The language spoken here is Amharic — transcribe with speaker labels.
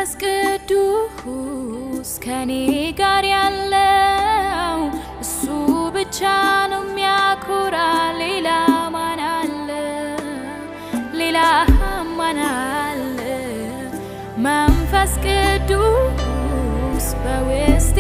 Speaker 1: መንፈስ ቅዱስ ከኔ ጋር ያለው እሱ ብቻ ነው የሚያኮራ ሌላ ማን አለ ሌላ ማን አለ መንፈስ ቅዱስ በውስጤ